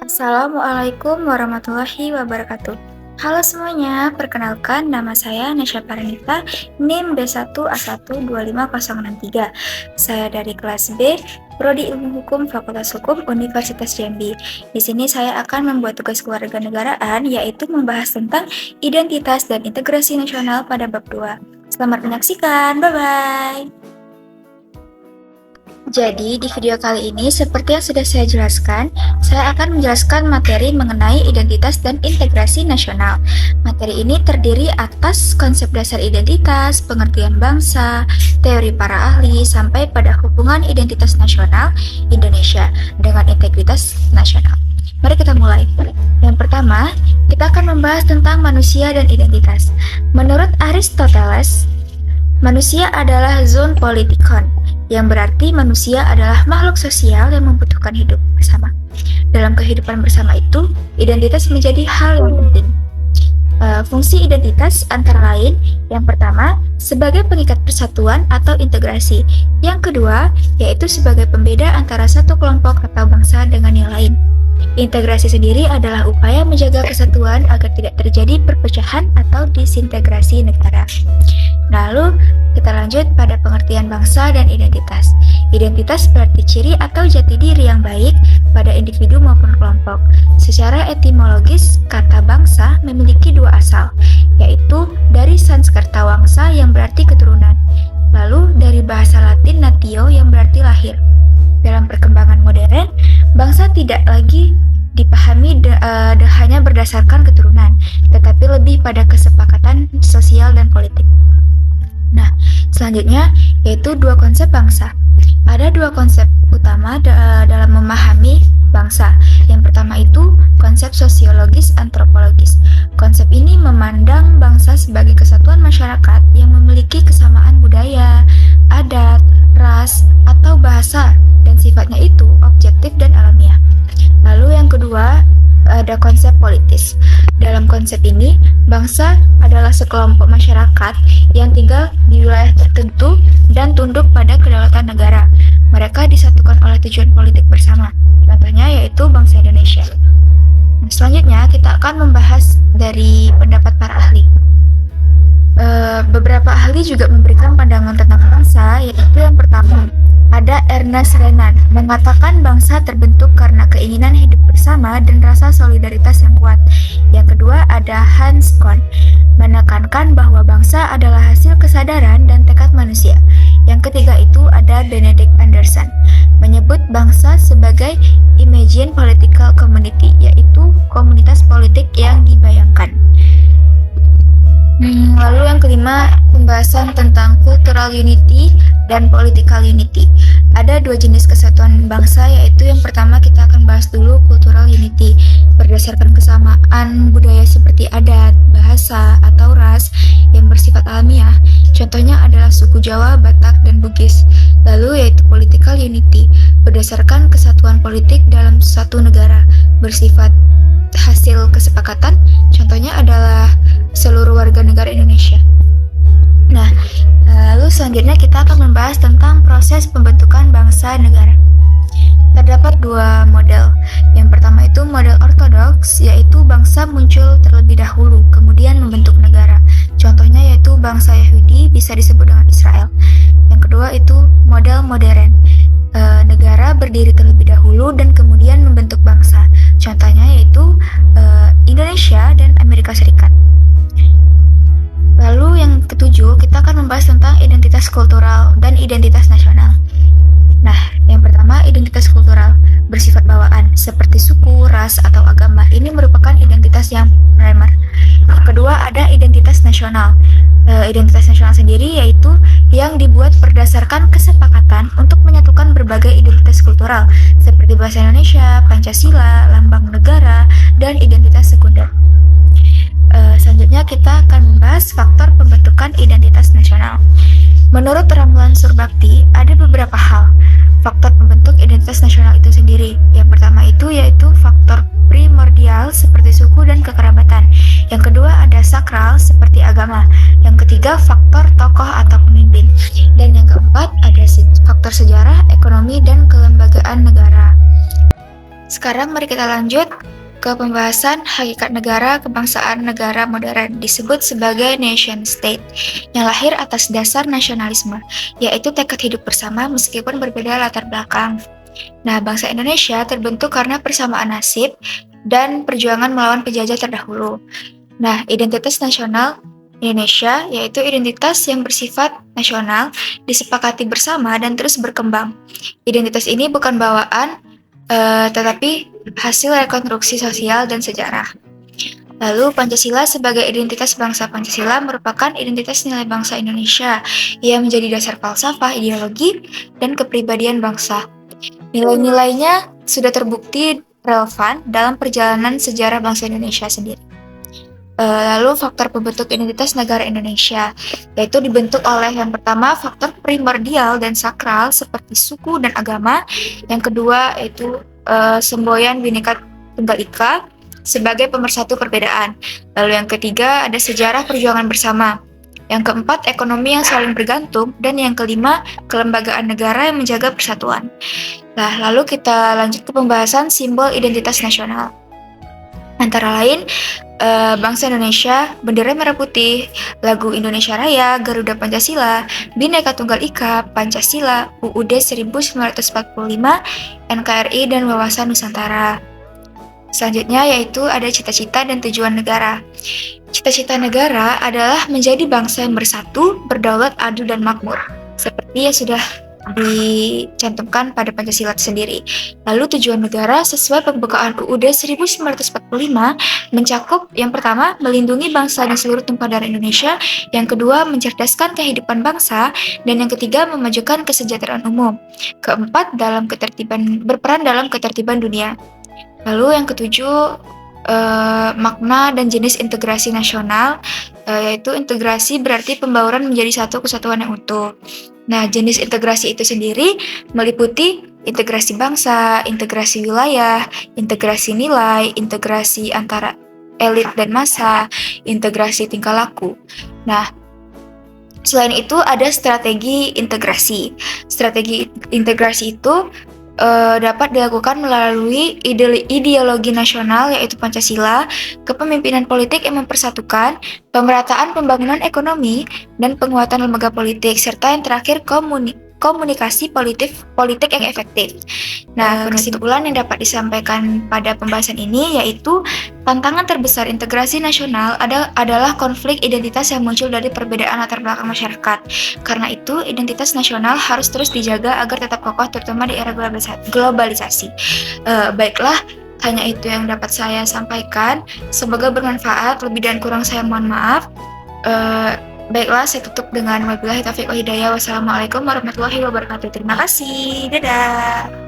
Assalamualaikum warahmatullahi wabarakatuh. Halo semuanya, perkenalkan nama saya Nasya Paranita, NIM B1A12503. Saya dari kelas B, Prodi Ilmu Hukum Fakultas Hukum Universitas Jambi. Di sini saya akan membuat tugas kewarganegaraan, yaitu membahas tentang identitas dan integrasi nasional pada bab 2. Selamat menyaksikan, bye-bye! Jadi, di video kali ini, seperti yang sudah saya jelaskan, saya akan menjelaskan materi mengenai identitas dan integrasi nasional. Materi ini terdiri atas konsep dasar identitas, pengertian bangsa, teori para ahli, sampai pada hubungan identitas nasional Indonesia dengan integritas nasional. Mari kita mulai. Yang pertama, kita akan membahas tentang manusia dan identitas. Menurut Aristoteles, manusia adalah zoon politikon, yang berarti manusia adalah makhluk sosial yang membutuhkan hidup bersama. Dalam kehidupan bersama itu, identitas menjadi hal yang penting. Fungsi identitas antara lain, yang pertama, sebagai pengikat persatuan atau integrasi. Yang kedua, yaitu sebagai pembeda antara satu kelompok atau bangsa dengan yang lain. Integrasi sendiri adalah upaya menjaga kesatuan agar tidak terjadi perpecahan atau disintegrasi negara. Lalu, kita lanjut pada pengertian bangsa dan identitas. Identitas berarti ciri atau jati diri yang baik pada individu maupun kelompok. Secara etimologis, kata bangsa memiliki dua asal, yaitu dari Sanskerta wangsa yang berarti keturunan, lalu dari bahasa Latin natio yang berarti lahir. Dalam perkembangan modern, bangsa tidak lagi dipahami hanya berdasarkan keturunan, tetapi lebih pada kesepakatan sosial dan politik. Nah, selanjutnya yaitu dua konsep bangsa. Ada dua konsep utama dalam memahami bangsa. Yang pertama itu konsep sosiologis antropologis. Konsep ini memandang bangsa sebagai kesatuan masyarakat yang memiliki kesamaan budaya, adat, ras, atau bahasa, dan sifatnya itu objektif dan alamiah. Lalu yang kedua, ada konsep politis. Dalam konsep ini, bangsa adalah sekelompok masyarakat yang tinggal di wilayah tertentu dan tunduk pada kedaulatan negara. Mereka disatukan oleh tujuan politik bersama. Contohnya yaitu bangsa Indonesia. Nah, selanjutnya kita akan membahas dari pendapat para ahli. Beberapa ahli juga memberikan pandangan tentang bangsa, yaitu yang pertama, ada Ernest Renan mengatakan bangsa terbentuk karena keinginan hidup bersama dan rasa solidaritas yang kuat. Yang kedua ada Hans Kohn menekankan bahwa bangsa adalah hasil kesadaran dan tekad manusia. Yang ketiga itu ada Benedict Anderson menyebut bangsa sebagai imagined political community, yaitu komunitas politik yang dibayangkan. Lalu yang kelima, pembahasan tentang cultural unity dan political unity. Ada dua jenis kesatuan bangsa, yaitu yang pertama kita akan bahas dulu cultural unity, berdasarkan kesamaan budaya seperti adat, bahasa, atau ras yang bersifat alamiah. Contohnya adalah suku Jawa, Batak, dan Bugis. Lalu yaitu political unity, berdasarkan kesatuan politik dalam satu negara, bersifat hasil kesepakatan. Contohnya adalah seluruh warga negara Indonesia. Nah, lalu selanjutnya kita akan membahas tentang proses pembentukan bangsa negara. Terdapat dua model. Yang pertama itu model ortodoks, yaitu bangsa muncul terlebih dahulu, kemudian membentuk negara. Contohnya yaitu bangsa Yahudi bisa disebut dengan Israel. Yang kedua itu model modern. Negara berdiri terlebih dahulu dan kemudian membentuk bangsa. Contohnya yaitu Indonesia dan Amerika Serikat. Lalu yang ketujuh, kita akan membahas tentang identitas kultural dan identitas nasional. Nah, yang pertama identitas kultural bersifat bawaan seperti suku, ras, atau agama. Ini merupakan identitas yang primer. Kedua ada identitas nasional. Identitas nasional sendiri yaitu yang dibuat berdasarkan kesepakatan untuk menyatukan berbagai identitas kultural seperti bahasa Indonesia, Pancasila, lambang negara, dan identitas sekunder. Selanjutnya kita akan membahas faktor pembentukan identitas nasional. Menurut Ramlan Surbakti, ada beberapa hal faktor pembentuk identitas nasional itu sendiri. Yang pertama itu yaitu faktor primordial seperti suku dan kekerabatan. Yang kedua ada sakral seperti agama. Yang ketiga faktor tokoh atau pemimpin. Dan yang keempat ada faktor sejarah, ekonomi, dan kelembagaan negara. Sekarang mari kita lanjut ke pembahasan hakikat negara kebangsaan negara modern disebut sebagai nation state yang lahir atas dasar nasionalisme, yaitu tekad hidup bersama meskipun berbeda latar belakang. Nah, bangsa Indonesia terbentuk karena persamaan nasib dan perjuangan melawan penjajah terdahulu. Nah, identitas nasional Indonesia yaitu identitas yang bersifat nasional, disepakati bersama dan terus berkembang. Identitas ini bukan bawaan, tetapi hasil rekonstruksi sosial dan sejarah. Lalu Pancasila sebagai identitas bangsa Pancasila merupakan identitas nilai bangsa Indonesia yang menjadi dasar falsafah, ideologi, dan kepribadian bangsa. Nilai-nilainya sudah terbukti relevan dalam perjalanan sejarah bangsa Indonesia sendiri. Lalu faktor pembentuk identitas negara Indonesia, yaitu dibentuk oleh yang pertama faktor primordial dan sakral seperti suku dan agama, yang kedua yaitu semboyan Bhinneka Tunggal Ika sebagai pemersatu perbedaan, lalu yang ketiga ada sejarah perjuangan bersama, yang keempat ekonomi yang saling bergantung, dan yang kelima kelembagaan negara yang menjaga persatuan. Nah, lalu kita lanjut ke pembahasan simbol identitas nasional. Antara lain, bangsa Indonesia, bendera merah putih, lagu Indonesia Raya, Garuda Pancasila, Bhinneka Tunggal Ika, Pancasila, UUD 1945, NKRI, dan Wawasan Nusantara. Selanjutnya yaitu ada cita-cita dan tujuan negara. Cita-cita negara adalah menjadi bangsa yang bersatu, berdaulat, adil, dan makmur, seperti yang sudah dicantumkan pada Pancasila sendiri. Lalu tujuan negara sesuai pembukaan UUD 1945 mencakup yang pertama melindungi bangsa dan seluruh tumpah darah Indonesia, yang kedua mencerdaskan kehidupan bangsa, dan yang ketiga memajukan kesejahteraan umum. Keempat berperan dalam ketertiban dunia. Lalu yang ketujuh makna dan jenis integrasi nasional, yaitu integrasi berarti pembauran menjadi satu kesatuan yang utuh. Nah, jenis integrasi itu sendiri meliputi integrasi bangsa, integrasi wilayah, integrasi nilai, integrasi antara elit dan massa, integrasi tingkah laku. Nah, selain itu ada strategi integrasi. Strategi integrasi itu dapat dilakukan melalui ideologi nasional yaitu Pancasila, kepemimpinan politik yang mempersatukan, pemerataan pembangunan ekonomi, dan penguatan lembaga politik, serta yang terakhir komunikasi politik yang efektif. Nah, kesimpulan yang dapat disampaikan pada pembahasan ini yaitu tantangan terbesar integrasi nasional adalah konflik identitas yang muncul dari perbedaan latar belakang masyarakat. Karena itu, identitas nasional harus terus dijaga agar tetap kokoh terutama di era globalisasi. Baiklah, hanya itu yang dapat saya sampaikan. Semoga bermanfaat. Lebih dan kurang saya mohon maaf. Baiklah, saya tutup dengan wabillahi taufiq wal hidayah. Wassalamualaikum warahmatullahi wabarakatuh. Terima kasih. Dadah.